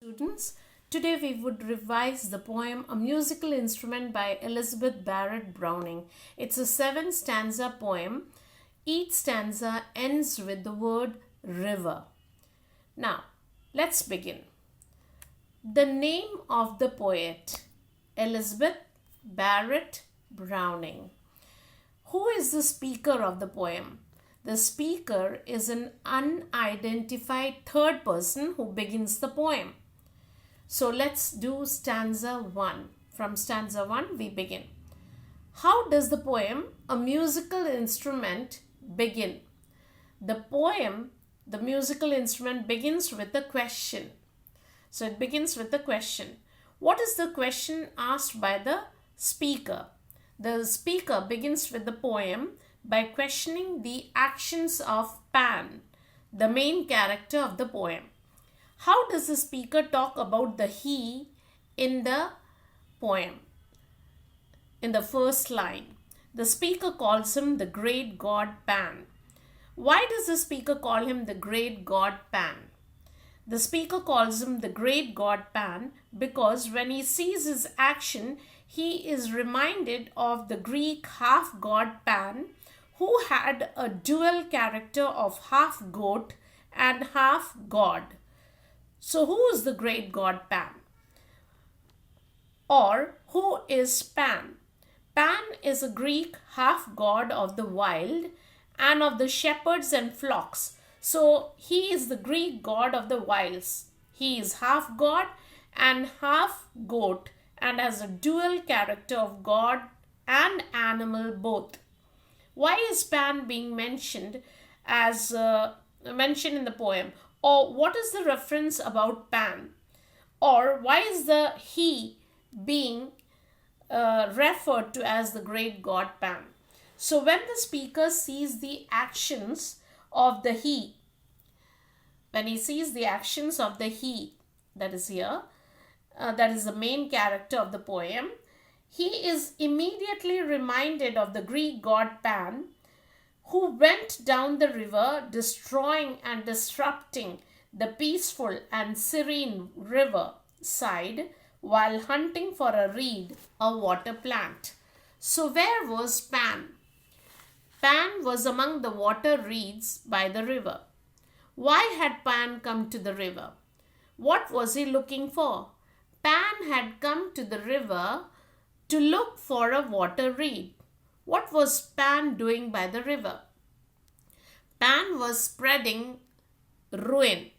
Students, today we would revise the poem A Musical Instrument by Elizabeth Barrett Browning. It's a 7 stanza poem. Each stanza ends with the word river. Now, let's begin. The name of the poet, Elizabeth Barrett Browning. Who is the speaker of the poem? The speaker is an unidentified third person who begins the poem. So let's do stanza 1. From stanza 1 we begin. How does the poem A Musical Instrument begin? The poem, the musical instrument, begins with a question. So it begins with a question. What is the question asked by the speaker? The speaker begins with the poem by questioning the actions of Pan, the main character of the poem. How does the speaker talk about the he in the poem? In the first line, the speaker calls him the great god Pan. Why does the speaker call him the great god Pan? The speaker calls him the great god Pan because when he sees his action, he is reminded of the Greek half-god Pan, who had a dual character of half-goat and half-god. So who is the great god Pan? Or who is Pan? Pan is a Greek half-god of the wild and of the shepherds and flocks. So he is the Greek god of the wilds. He is half-god and half-goat and has a dual character of god and animal both. Why is Pan being mentioned as mentioned in the poem? Or what is the reference about Pan? Or why is the he being referred to as the great god Pan? So when the speaker sees the actions of the he, when he sees the actions of the he, that is here, that is the main character of the poem, he is immediately reminded of the Greek god Pan, who went down the river destroying and disrupting the peaceful and serene river side while hunting for a reed, a water plant. So where was Pan? Pan was among the water reeds by the river. Why had Pan come to the river? What was he looking for? Pan had come to the river to look for a water reed. What was Pan doing by the river? Pan was spreading ruin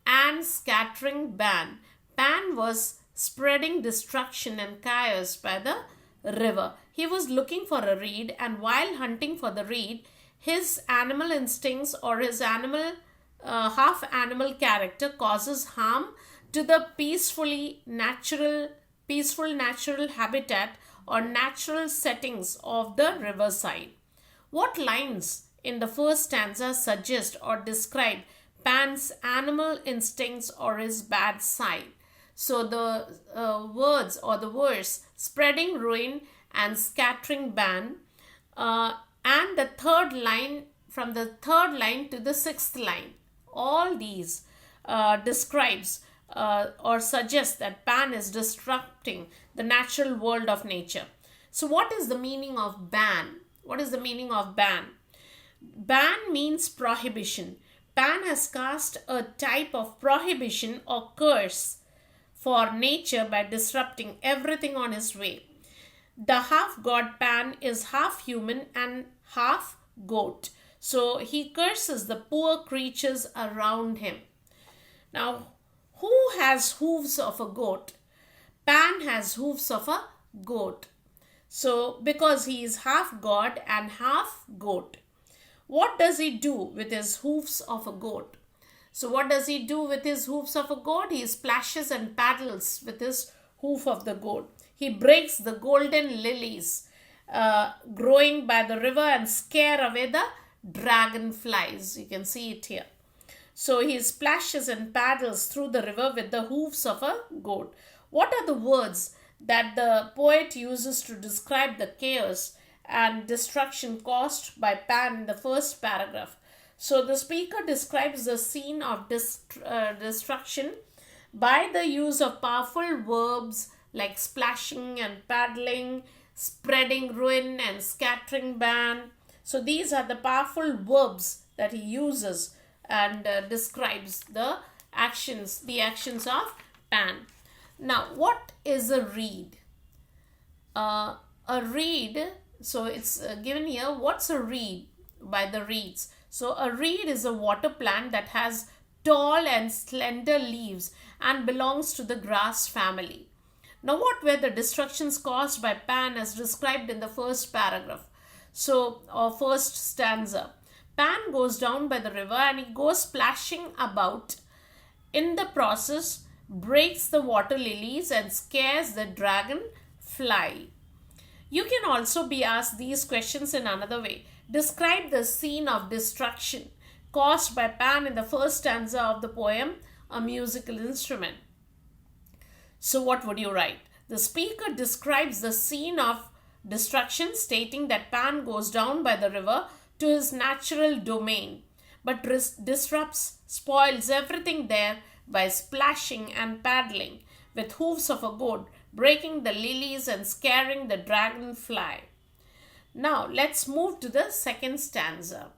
and scattering ban. Pan was spreading destruction and chaos by the river. He was looking for a reed, and while hunting for the reed, his animal instincts or his half animal character causes harm to the peaceful natural habitat or natural settings of the riverside. What lines in the first stanza suggest or describe Pan's animal instincts or his bad side? So the words or the verse spreading ruin and scattering ban, and the third line, from the third line to the sixth line, all these describes or suggests that Pan is disrupting the natural world of nature. So what is the meaning of ban? What is the meaning of ban? Ban means prohibition. Pan has cast a type of prohibition or curse for nature by disrupting everything on his way. The half-god Pan is half human and half goat. So he curses the poor creatures around him. Now, who has hooves of a goat? Pan has hooves of a goat. So, because he is half god and half goat. What does he do with his hoofs of a goat? So, what does he do with his hoofs of a goat? He splashes and paddles with his hoof of the goat. He breaks the golden lilies growing by the river and scare away the dragonflies. You can see it here. So he splashes and paddles through the river with the hoofs of a goat. What are the words that the poet uses to describe the chaos and destruction caused by Pan in the first paragraph? So the speaker describes the scene of destruction by the use of powerful verbs like splashing and paddling, spreading ruin and scattering ban. So these are the powerful verbs that he uses and describes the actions of Pan. Now, what is a reed? A reed, so it's given here, what's a reed by the reeds. So a reed is a water plant that has tall and slender leaves and belongs to the grass family. Now, what were the destructions caused by Pan as described in the first paragraph? So, or first stanza. Pan goes down by the river and he goes splashing about. In the process, breaks the water lilies and scares the dragonfly. You can also be asked these questions in another way. Describe the scene of destruction caused by Pan in the first stanza of the poem, A Musical Instrument. So, what would you write? The speaker describes the scene of destruction, stating that Pan goes down by the river to his natural domain, but disrupts, spoils everything there by splashing and paddling with hoofs of a goat, breaking the lilies and scaring the dragonfly. Now, let's move to the second stanza.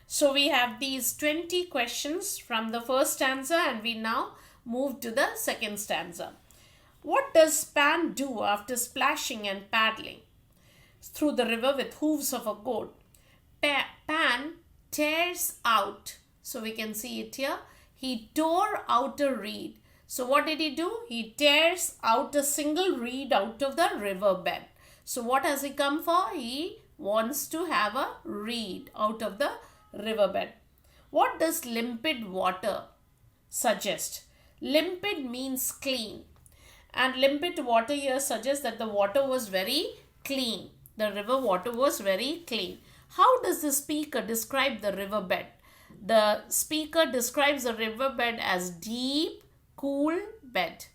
So, we have these 20 questions from the first stanza and we now move to the second stanza. What does Pan do after splashing and paddling through the river with hooves of a goat? Pan tears out. So we can see it here. He tore out a reed. So what did he do? He tears out a single reed out of the riverbed. So what has he come for? He wants to have a reed out of the riverbed. What does limpid water suggest? Limpid means clean. And limpid water here suggests that the water was very clean. The river water was very clean. How does the speaker describe the riverbed? The speaker describes the riverbed as deep, cool bed.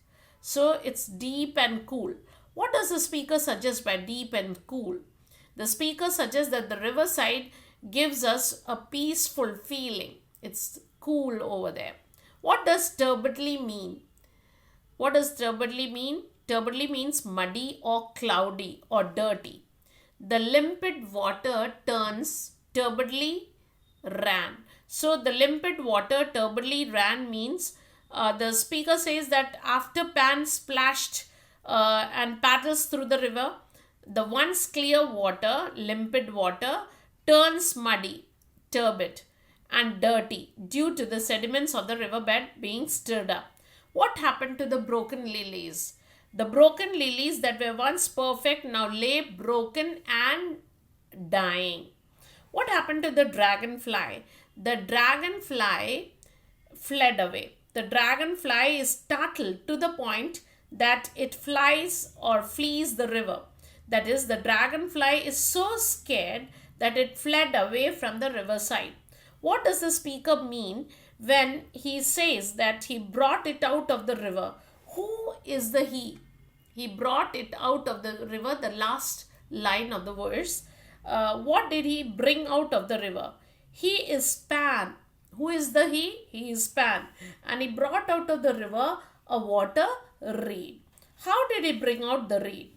So it's deep and cool. What does the speaker suggest by deep and cool? The speaker suggests that the riverside gives us a peaceful feeling. It's cool over there. What does turbidly mean? What does turbidly mean? Turbidly means muddy or cloudy or dirty. The limpid water turns turbidly ran. So the limpid water turbidly ran means the speaker says that after Pan splashed and paddles through the river, the once clear water, limpid water, turns muddy, turbid and dirty due to the sediments of the riverbed being stirred up. What happened to the broken lilies? The broken lilies that were once perfect now lay broken and dying. What happened to the dragonfly? The dragonfly fled away. The dragonfly is startled to the point that it flies or flees the river. That is, the dragonfly is so scared that it fled away from the riverside. What does the speaker mean when he says that he brought it out of the river? Who is the he? He brought it out of the river, the last line of the verse. What did he bring out of the river? He is Pan. Who is the he? He is Pan. And he brought out of the river a water reed. How did he bring out the reed?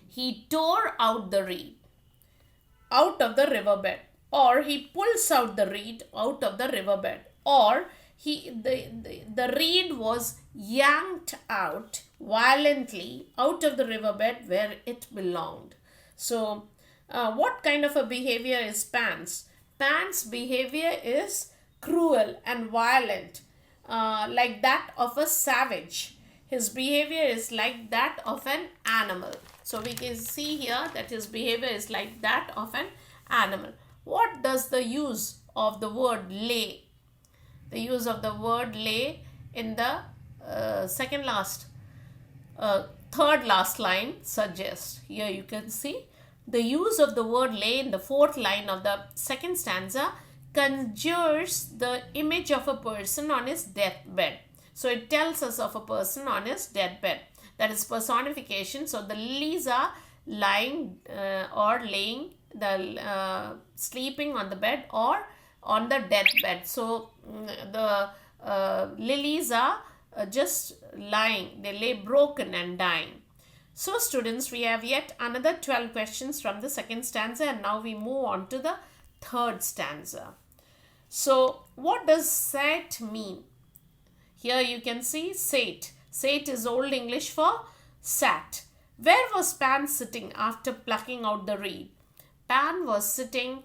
He tore out the reed out of the riverbed, or he pulls out the reed out of the riverbed, or the reed was yanked out violently out of the riverbed where it belonged. So, what kind of a behavior is Pan's? Pan's behavior is cruel and violent, like that of a savage. His behavior is like that of an animal. So, we can see here that his behavior is like that of an animal. What does the use of the word lay? The use of the word lay in the third last line suggests. Here you can see the use of the word lay in the fourth line of the second stanza conjures the image of a person on his deathbed. So it tells us of a person on his deathbed. That is personification. So the lilies are lying or laying, sleeping on the bed or on the deathbed. So the lilies are just lying. They lay broken and dying. So students, we have yet another 12 questions from the second stanza, and now we move on to the third stanza. So what does sat mean? Here you can see sate. Sate is Old English for sat. Where was Pan sitting after plucking out the reed? Pan was sitting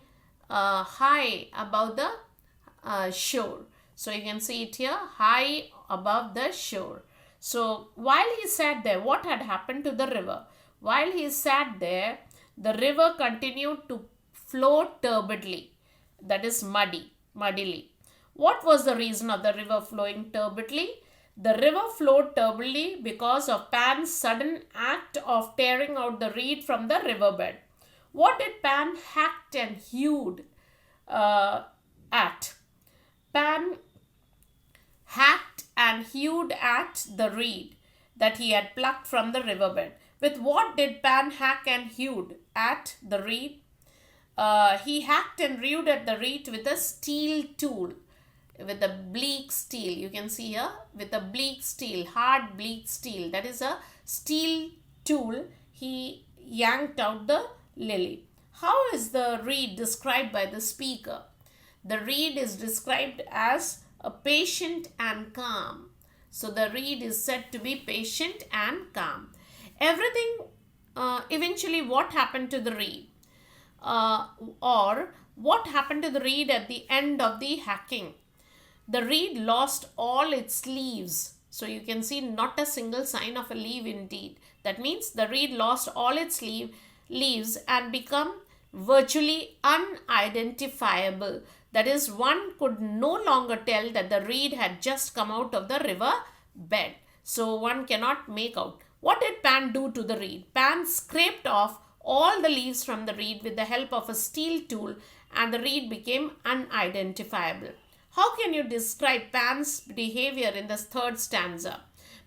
high above the shore. So you can see it here, high above the shore. So while he sat there, what had happened to the river? While he sat there, the river continued to flow turbidly, that is muddily. What was the reason of the river flowing turbidly? The river flowed turbidly because of Pan's sudden act of tearing out the reed from the riverbed. What did Pan hacked and hewed at? Pan hacked and hewed at the reed that he had plucked from the riverbed. With what did Pan hack and hewed at the reed? He hacked and hewed at the reed with a steel tool, with a bleak steel. You can see here, with a bleak steel, hard bleak steel. That is a steel tool. He yanked out the lily. How is the reed described by the speaker? The reed is described as a patient and calm. So the reed is said to be patient and calm. Everything, eventually what happened to the reed? Or what happened to the reed at the end of the hacking? The reed lost all its leaves. So you can see not a single sign of a leaf indeed. That means the reed lost all its leaves and become virtually unidentifiable. That is, one could no longer tell that the reed had just come out of the river bed. So one cannot make out. What did Pan do to the reed? Pan scraped off all the leaves from the reed with the help of a steel tool, and the reed became unidentifiable. How can you describe Pan's behavior in the third stanza?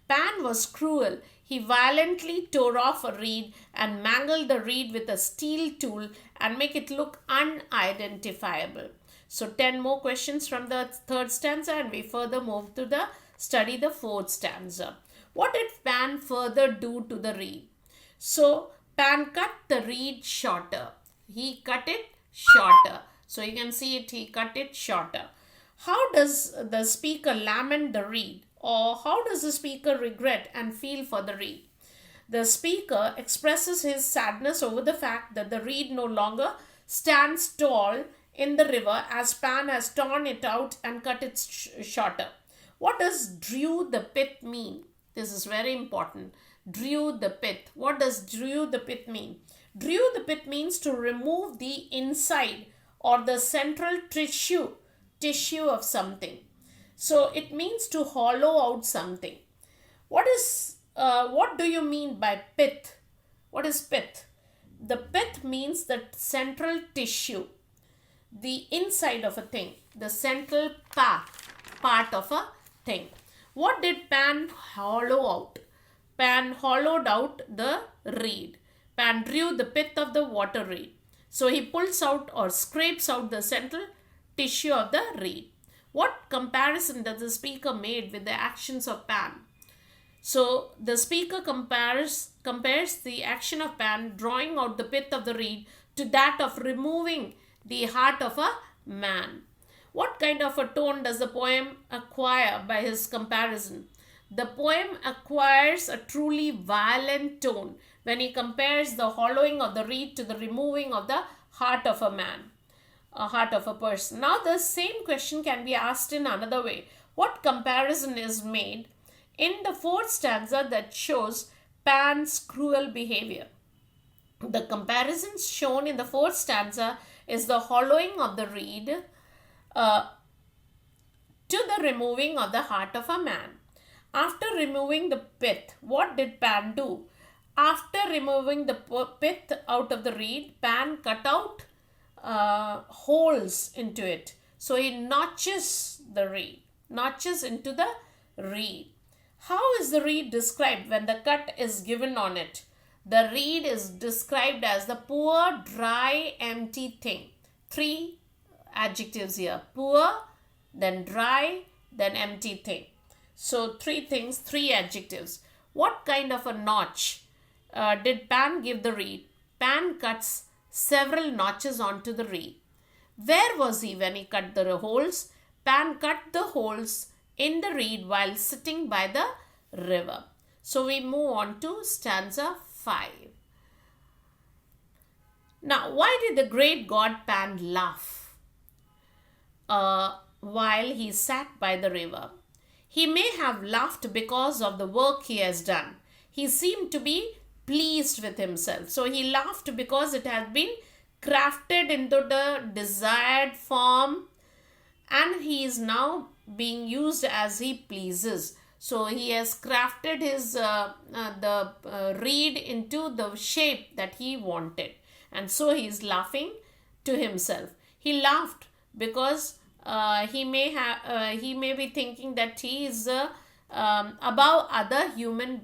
Pan was cruel. He violently tore off a reed and mangled the reed with a steel tool and make it look unidentifiable. So 10 more questions from the third stanza, and we further move to study the fourth stanza. What did Pan further do to the reed? So Pan cut the reed shorter. He cut it shorter. So you can see it, he cut it shorter. How does the speaker lament the reed? Or how does the speaker regret and feel for the reed? The speaker expresses his sadness over the fact that the reed no longer stands tall in the river as Pan has torn it out and cut it shorter. What does drew the pith mean? This is very important. Drew the pith. What does drew the pith mean? Drew the pith means to remove the inside or the central tissue of something. So it means to hollow out something. What do you mean by pith? What is pith? The pith means the central tissue, the inside of a thing, the central part of a thing. What did Pan hollow out? Pan hollowed out the reed. Pan drew the pith of the water reed. So he pulls out or scrapes out the central tissue of the reed. What comparison does the speaker made with the actions of Pan? So the speaker compares the action of Pan drawing out the pith of the reed to that of removing the heart of a man. What kind of a tone does the poem acquire by his comparison? The poem acquires a truly violent tone when he compares the hollowing of the reed to the removing of the heart of a man, a heart of a person. Now the same question can be asked in another way. What comparison is made in the fourth stanza that shows Pan's cruel behavior? The comparison shown in the fourth stanza is the hollowing of the reed to the removing of the heart of a man. After removing the pith, what did Pan do? After removing the pith out of the reed, Pan cut out holes into it. So he notches the reed, notches into the reed. How is the reed described when the cut is given on it? The reed is described as the poor, dry, empty thing. 3 adjectives here. Poor, then dry, then empty thing. So, three things, three adjectives. What kind of a notch did Pan give the reed? Pan cuts several notches onto the reed. Where was he when he cut the holes? Pan cut the holes in the reed while sitting by the river. So we move on to stanza 5. Now, why did the great god Pan laugh while he sat by the river? He may have laughed because of the work he has done. He seemed to be pleased with himself. So he laughed because it had been crafted into the desired form and he is now being used as he pleases. So he has crafted his reed into the shape that he wanted, and so he is laughing to himself. He laughed because he may be thinking that he is above other human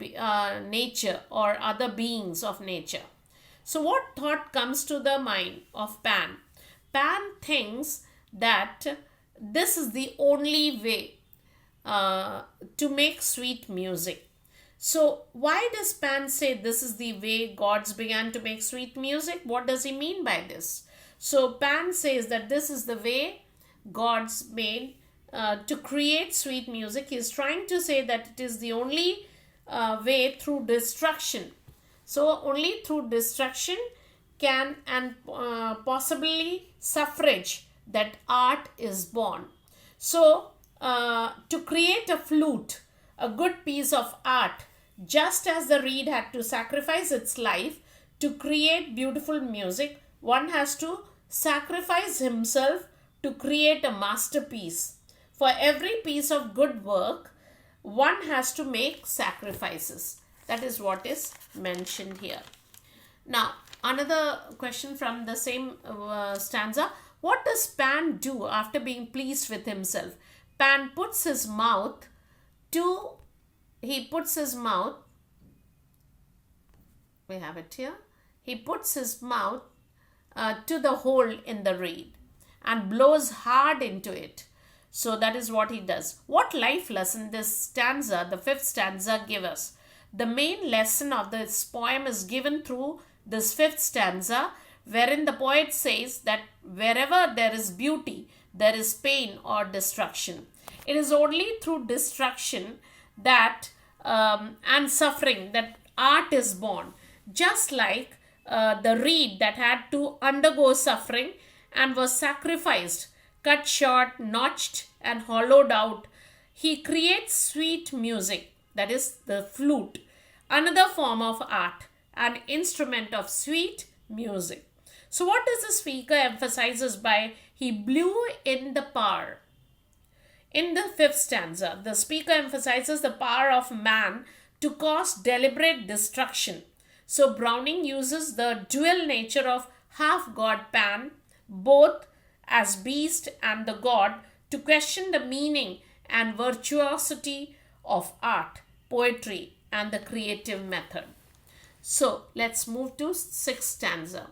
nature or other beings of nature. So what thought comes to the mind of Pan? Pan thinks that this is the only way to make sweet music. So why does Pan say this is the way gods began to make sweet music? What does he mean by this? So Pan says that this is the way gods made to create sweet music. He is trying to say that it is the only way through destruction. So only through destruction can and possibly suffrage that art is born. So to create a flute, a good piece of art, just as the reed had to sacrifice its life to create beautiful music, one has to sacrifice himself to create a masterpiece. For every piece of good work, one has to make sacrifices. That is what is mentioned here. Now, another question from the same stanza. What does Pan do after being pleased with himself? Pan puts his mouth to, we have it here. He puts his mouth to the hole in the reed and blows hard into it. So that is what he does. What life lesson this stanza, the 5th stanza, give us? The main lesson of this poem is given through this 5th stanza, wherein the poet says that wherever there is beauty, there is pain or destruction. It is only through destruction that and suffering that art is born. Just like the reed that had to undergo suffering and was sacrificed, cut short, notched, and hollowed out, he creates sweet music, that is the flute, another form of art, an instrument of sweet music. So what does the speaker emphasizes by he blew in the power? In the 5th stanza, the speaker emphasizes the power of man to cause deliberate destruction. So Browning uses the dual nature of half-god Pan, both as beast and the god, to question the meaning and virtuosity of art, poetry, and the creative method. So let's move to 6th stanza.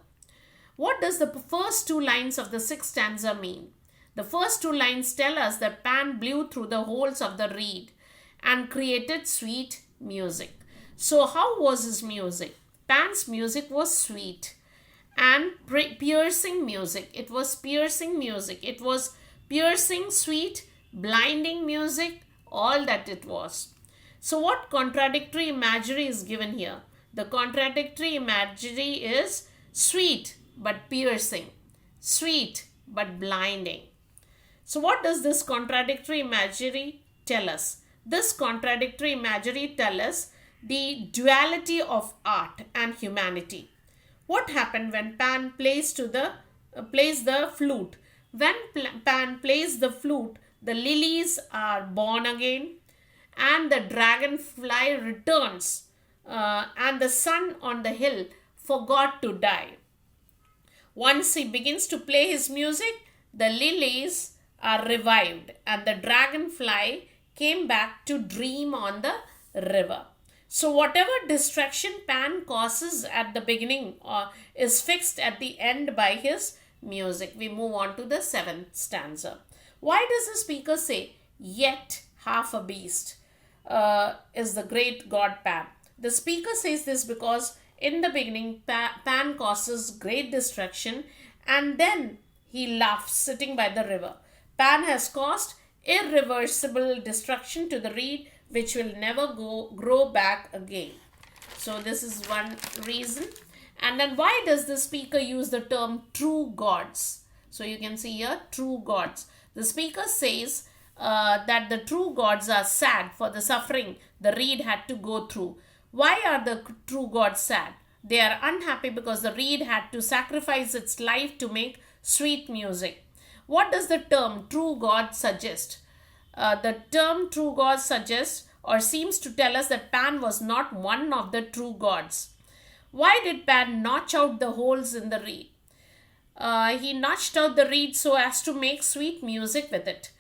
What does the first 2 lines of the 6th stanza mean? The first 2 lines tell us that Pan blew through the holes of the reed and created sweet music. So how was his music? Pan's music was sweet and piercing music. It was piercing music. It was piercing, sweet, blinding music, all that it was. So what contradictory imagery is given here? The contradictory imagery is sweet but piercing, sweet but blinding. So what does this contradictory imagery tell us? This contradictory imagery tells us the duality of art and humanity. What happened when Pan plays the flute? When Pan plays the flute, the lilies are born again and the dragonfly returns and the sun on the hill forgot to die. Once he begins to play his music, the lilies are revived and the dragonfly came back to dream on the river. So whatever distraction Pan causes at the beginning is fixed at the end by his music. We move on to the 7th stanza. Why does the speaker say, yet half a beast? is the great god Pan. The speaker says this because in the beginning Pan causes great destruction and then he laughs sitting by the river. Pan has caused irreversible destruction to the reed which will never grow back again. So this is one reason. And then why does the speaker use the term true gods? So you can see here true gods. The speaker says that the true gods are sad for the suffering the reed had to go through. Why are the true gods sad? They are unhappy because the reed had to sacrifice its life to make sweet music. What does the term true god suggest? The term true god suggests or seems to tell us that Pan was not one of the true gods. Why did Pan notch out the holes in the reed? He notched out the reed so as to make sweet music with it.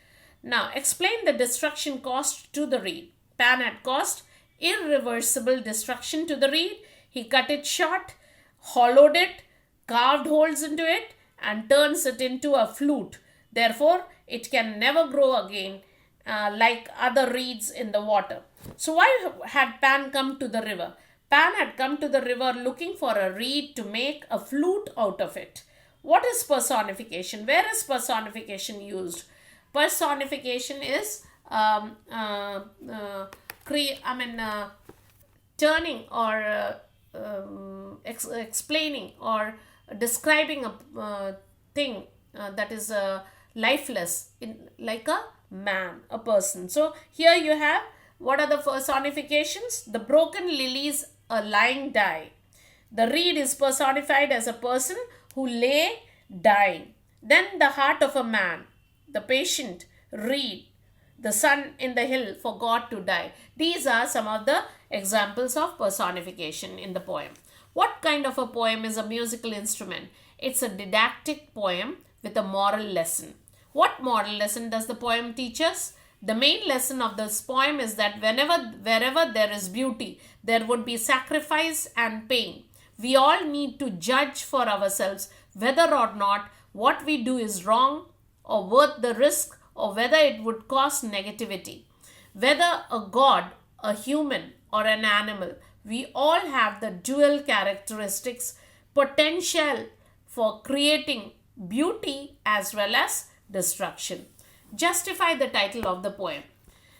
Now, explain the destruction caused to the reed. Pan had caused irreversible destruction to the reed. He cut it short, hollowed it, carved holes into it, and turns it into a flute. Therefore, it can never grow again like other reeds in the water. So, why had Pan come to the river? Pan had come to the river looking for a reed to make a flute out of it. What is personification? Where is personification used? Personification is turning or explaining or describing a thing that is lifeless, like a man, a person. So here you have, what are the personifications? The broken lilies, a lying die. The reed is personified as a person who lay dying. Then the heart of a man, the patient reed, the sun in the hill forgot to die. These are some of the examples of personification in the poem. What kind of a poem is a musical instrument? It's a didactic poem with a moral lesson. What moral lesson does the poem teach us? The main lesson of this poem is that wherever there is beauty, there would be sacrifice and pain. We all need to judge for ourselves whether or not what we do is wrong or worth the risk, or whether it would cause negativity. Whether a god, a human, or an animal, we all have the dual characteristics, potential for creating beauty as well as destruction. Justify the title of the poem.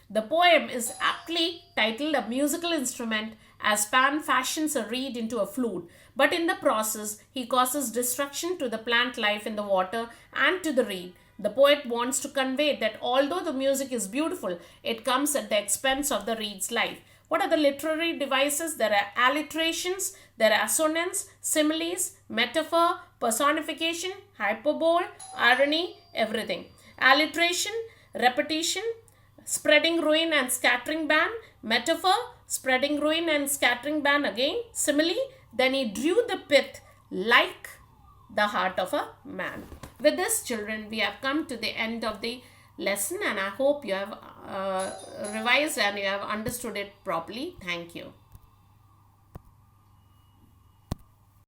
The poem is aptly titled A Musical Instrument, as Pan fashions a reed into a flute, but in the process he causes destruction to the plant life in the water and to the reed. The poet wants to convey that although the music is beautiful, it comes at the expense of the reed's life. What are the literary devices? There are alliterations, there are assonance, similes, metaphor, personification, hyperbole, irony, everything. Alliteration, repetition, spreading ruin and scattering ban, metaphor, spreading ruin and scattering ban again, simile, then he drew the pith like the heart of a man. With this, children, we have come to the end of the lesson, and I hope you have revised and you have understood it properly. Thank you.